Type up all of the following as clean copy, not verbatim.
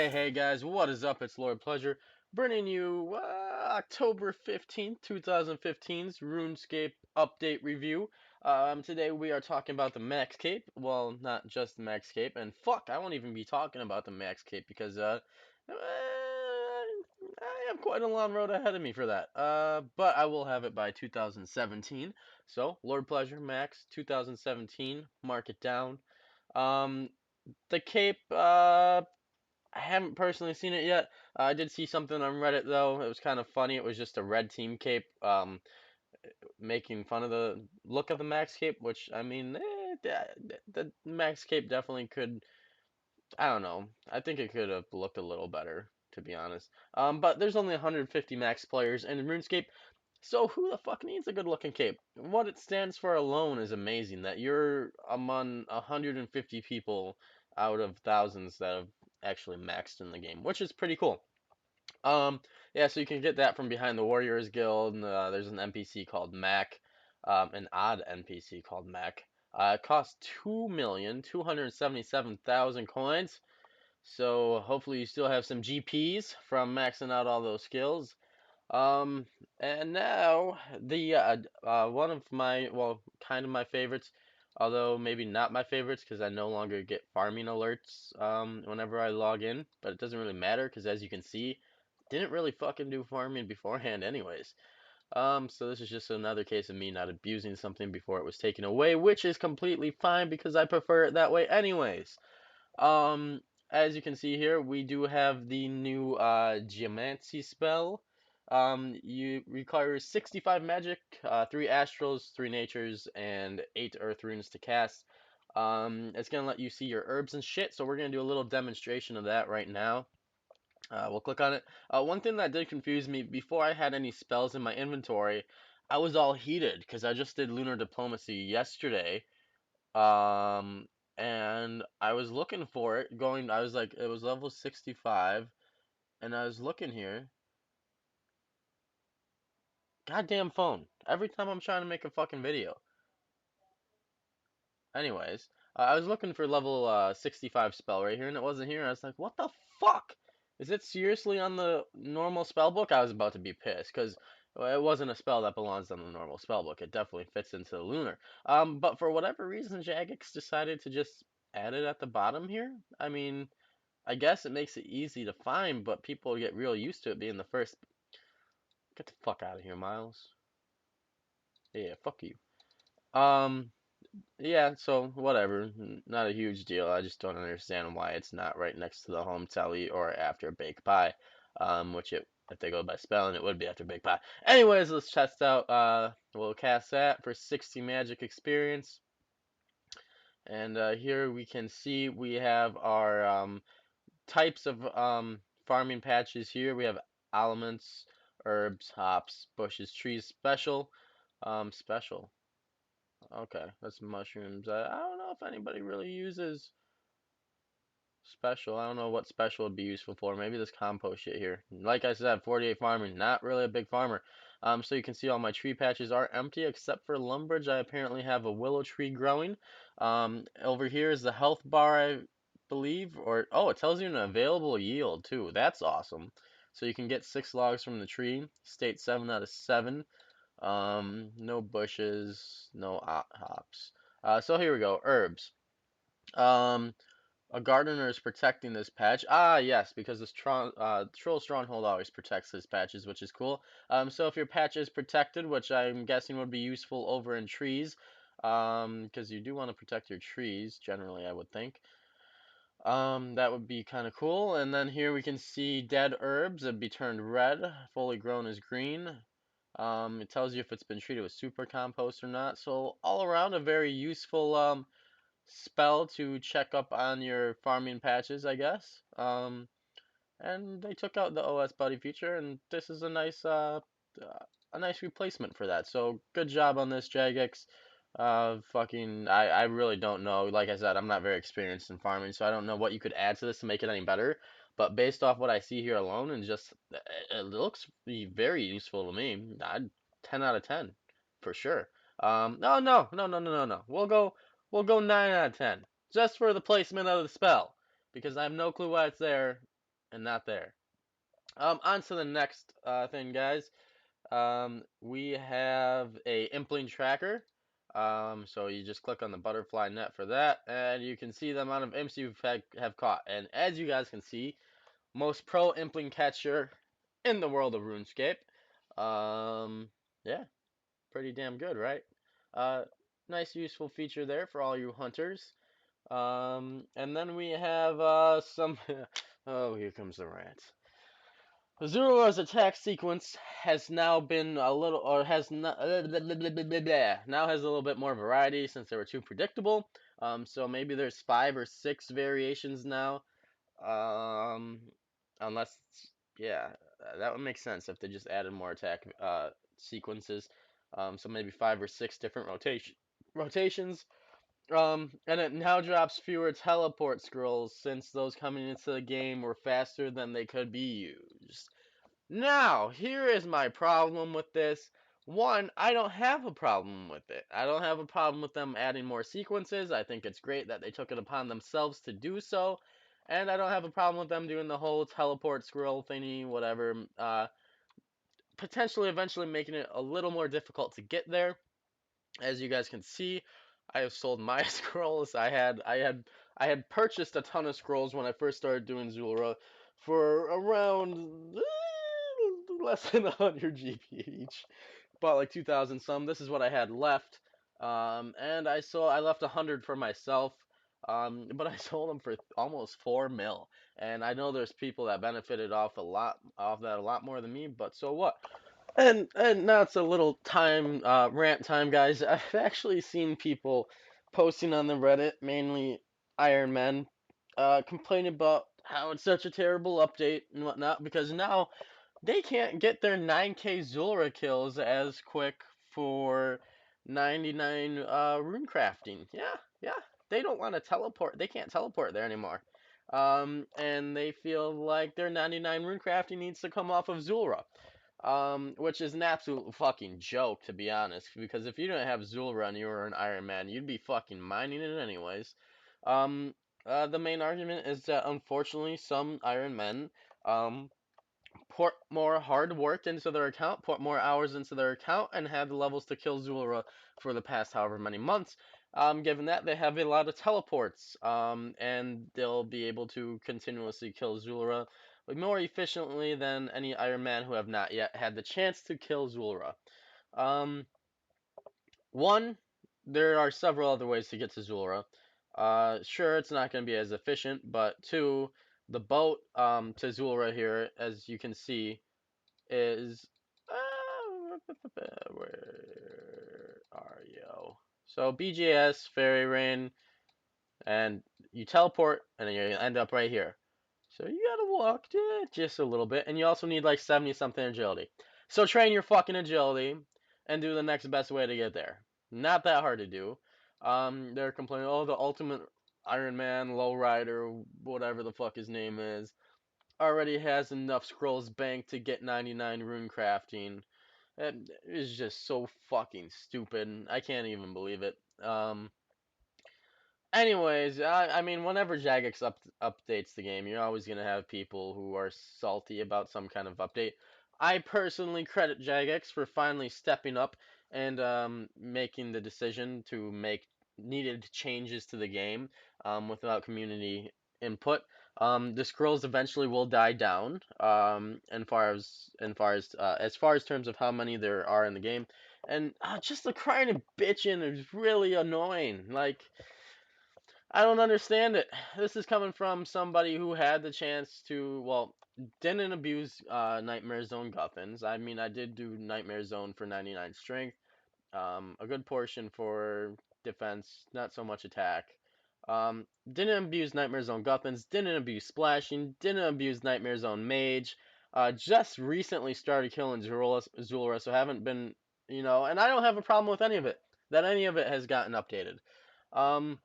Hey guys, what is up? It's LordPleasur bringing you October 15th, 2015's RuneScape update review. Today we are talking about the Max Cape. Well, not just the Max Cape, and fuck, I won't even be talking about the Max Cape because I have quite a long road ahead of me for that. But I will have it by 2017. So, LordPleasur Max 2017, mark it down. Um, the Cape, I haven't personally seen it yet. I did see something on Reddit though. It was kind of funny. It was just a red team cape, making fun of the look of the Max cape. Which I mean, the Max cape definitely could. I don't know. I think it could have looked a little better, to be honest. But there's only 150 Max players in RuneScape, so who the fuck needs a good-looking cape? What it stands for alone is amazing. That you're among 150 people out of thousands that have actually maxed in the game, which is pretty cool. Um, yeah, so you can get that from behind the Warriors Guild. And, there's an NPC called Mac, an odd NPC called Mac. It costs 2,277,000 coins. So hopefully you still have some GPs from maxing out all those skills. Um, and now the one of my, well, kind of my favorites, although maybe not my favorites because I no longer get farming alerts whenever I log in, but it doesn't really matter because as you can see, didn't really fucking do farming beforehand anyways. So this is just another case of me not abusing something before it was taken away, which is completely fine because I prefer it that way anyways. Um, as you can see here, we do have the new Geomancy Spell. You require 65 magic, 3 astrals, 3 natures, and 8 earth runes to cast. It's gonna let you see your herbs and shit, so we're gonna do a little demonstration of that right now. We'll click on it. One thing that did confuse me, before I had any spells in my inventory, I was all heated because I just did Lunar Diplomacy yesterday. Um, and I was looking for it, I was like, it was level 65, and I was looking here. Goddamn phone. Every time I'm trying to make a fucking video. Anyways, I was looking for level 65 spell right here, and it wasn't here. I was like, what the fuck? Is it seriously on the normal spell book? I was about to be pissed, because it wasn't a spell that belongs on the normal spell book. It definitely fits into the lunar. But for whatever reason, Jagex decided to just add it at the bottom here. I mean, I guess it makes it easy to find, but people get real used to it being the first. Get the fuck out of here, Miles. Yeah, fuck you. Um, yeah, so whatever. Not a huge deal. I just don't understand why it's not right next to the home tally or after Baked Pie. Which if they go by spelling, it would be after Baked Pie. Anyways, let's test out. We'll cast that for 60 magic experience. And here we can see we have our types of farming patches here. We have elements, herbs, hops, bushes, trees, special. Special. Okay, that's mushrooms. I don't know if anybody really uses special. I don't know what special would be useful for. Maybe this compost shit here. Like I said, 48 farming, not really a big farmer. So you can see all my tree patches are empty except for Lumbridge. I apparently have a willow tree growing. Over here is the health bar, I believe, or oh, it tells you an available yield too. That's awesome. So you can get 6 logs from the tree. State 7 out of 7. No bushes, no hops. So here we go. Herbs. Um, a gardener is protecting this patch. Ah, yes, because this troll stronghold always protects his patches, which is cool. So if your patch is protected, which I'm guessing would be useful over in trees, because you do want to protect your trees, generally, I would think. That would be kind of cool. And then here we can see dead herbs. It'd be turned red. Fully grown is green. It tells you if it's been treated with super compost or not. So all around a very useful spell to check up on your farming patches, I guess. And they took out the OS Buddy feature, and this is a nice replacement for that. So good job on this, Jagex. I really don't know. Like I said, I'm not very experienced in farming, so I don't know what you could add to this to make it any better. But based off what I see here alone, and just it looks very useful to me. I'd 10 out of 10 for sure. No, no, no, no, no, no, no. We'll go 9 out of 10 just for the placement of the spell because I have no clue why it's there. and not there. On to the next thing, guys. We have a Impling tracker. So you just click on the butterfly net for that, and you can see the amount of imps you have caught. And as you guys can see, most pro Impling catcher in the world of RuneScape. Um, yeah, pretty damn good, right? Uh, nice useful feature there for all you hunters. And then we have some. Oh, here comes the rant. Zulrah's attack sequence has now been a little, or has not, now has a little bit more variety since they were too predictable. So maybe there's 5 or 6 variations now. Um, unless, yeah, that would make sense if they just added more attack sequences. So maybe 5 or 6 different rotations. And it now drops fewer teleport scrolls since those coming into the game were faster than they could be used. Now, here is my problem with this. One, I don't have a problem with it. I don't have a problem with them adding more sequences. I think it's great that they took it upon themselves to do so. And I don't have a problem with them doing the whole teleport scroll thingy, whatever. Potentially, eventually making it a little more difficult to get there. As you guys can see, I have sold my scrolls. I had purchased a ton of scrolls when I first started doing Zulrah for around less than 100 GP each. Bought like 2,000 some. This is what I had left. And I left 100 for myself. But I sold them for almost 4 mil. And I know there's people that benefited off that a lot more than me, but so what? And now it's a little time rant time, guys. I've actually seen people posting on the Reddit, mainly Iron Men, complaining about how it's such a terrible update and whatnot because now they can't get their 9K Zulrah kills as quick for 99 rune crafting. Yeah, yeah. They don't want to teleport. They can't teleport there anymore. And they feel like their 99 rune crafting needs to come off of Zulrah. Which is an absolute fucking joke, to be honest, because if you didn't have Zulrah and you were an Iron Man, you'd be fucking mining it anyways. Um, the main argument is that unfortunately some Iron Men, put more hard work into their account, put more hours into their account, and had the levels to kill Zulrah for the past however many months. Given that they have a lot of teleports, and they'll be able to continuously kill Zulrah more efficiently than any Iron Man who have not yet had the chance to kill Zulrah. Um, One, there are several other ways to get to Zulrah. Sure, it's not going to be as efficient, but two, the boat to Zulrah here, as you can see, is where are you? So BGS, Fairy Rain, and you teleport, and then you end up right here. So you gotta walk just a little bit, and you also need like 70 something agility. So train your fucking agility and do the next best way to get there. Not that hard to do. They're complaining, oh, the ultimate Iron Man, lowrider, whatever the fuck his name is, already has enough scrolls banked to get 99 rune crafting. It is just so fucking stupid. I can't even believe it. Anyways, I mean, whenever Jagex updates the game, you're always gonna have people who are salty about some kind of update. I personally credit Jagex for finally stepping up and making the decision to make needed changes to the game without community input. The scrolls eventually will die down. As far as terms of how many there are in the game, and just the crying and bitching is really annoying. Like, I don't understand it. This is coming from somebody who had the chance to, well, didn't abuse Nightmare Zone Guffins. I mean, I did do Nightmare Zone for 99 strength, a good portion for defense, not so much attack. Didn't abuse Nightmare Zone Guffins, didn't abuse Splashing, didn't abuse Nightmare Zone Mage. Just recently started killing Zulrah, so haven't been, and I don't have a problem with any of it, that any of it has gotten updated. Um,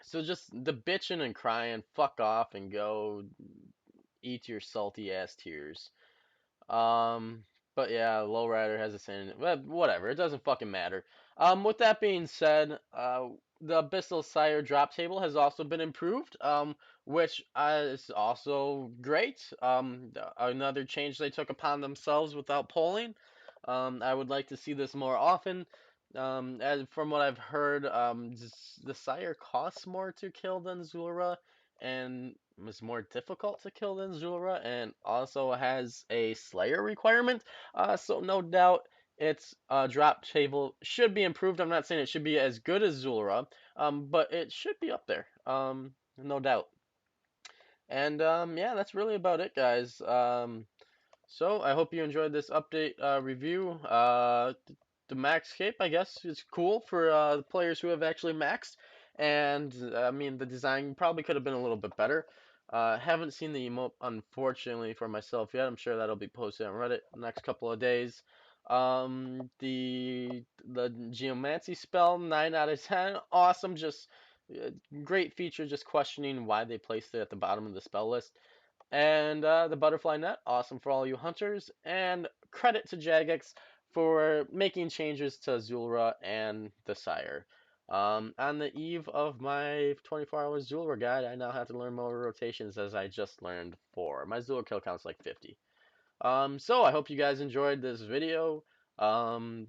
so just the bitching and crying, fuck off and go eat your salty ass tears. Um, But yeah, Lowrider has a sin. Well, whatever. It doesn't fucking matter. With that being said, the Abyssal Sire drop table has also been improved, which is also great. Another change they took upon themselves without polling. I would like to see this more often. As from what I've heard, the Sire costs more to kill than Zulrah, and is more difficult to kill than Zulrah, and also has a Slayer requirement. So no doubt its drop table should be improved. I'm not saying it should be as good as Zulrah, but it should be up there. No doubt. And yeah, that's really about it, guys. So I hope you enjoyed this update review. The max cape, I guess, is cool for the players who have actually maxed. And I mean, the design probably could have been a little bit better. Haven't seen the emote, unfortunately, for myself yet. I'm sure that'll be posted on Reddit the next couple of days. The Geomancy Spell, 9 out of 10, awesome. Just uh, great feature. Just questioning why they placed it at the bottom of the spell list. And the butterfly net, awesome for all you hunters. And credit to Jagex for making changes to Zulrah and the Sire. On the eve of my 24 hours Zulrah guide, I now have to learn more rotations as I just learned 4. My Zulrah kill count's like 50. So I hope you guys enjoyed this video. Um,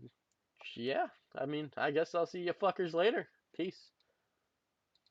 yeah, I mean, I guess I'll see you fuckers later. Peace.